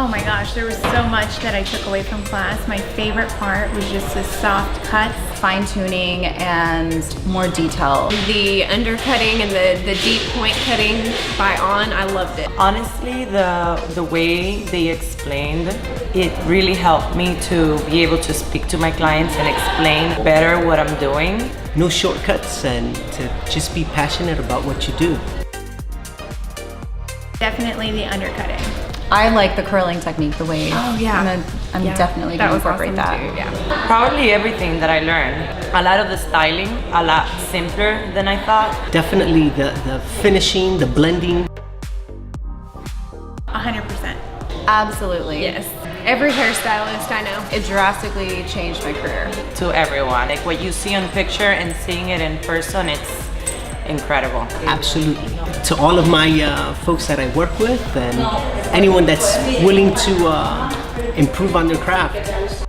Oh my gosh, there was so much that I took away from class. My favorite part was just the soft cuts, fine tuning, and more detail. The undercutting and the deep point cutting by On, I loved it. Honestly, the way they explained, it really helped me to be able to speak to my clients and explain better what I'm doing. No shortcuts, and to just be passionate about what you do. definitely the undercutting. I like the curling technique, the way. Oh, yeah. I'm Yeah, definitely that going to was incorporate awesome that. too, yeah. Probably everything that I learned. A lot of the styling, a lot simpler than I thought. Definitely the finishing, the blending. 100%. Absolutely. Yes. Every hairstylist I know. It drastically changed my career. To everyone. Like what you see on picture and seeing it in person, it's incredible. Absolutely. To all of my folks that I work with and anyone that's willing to improve on their craft.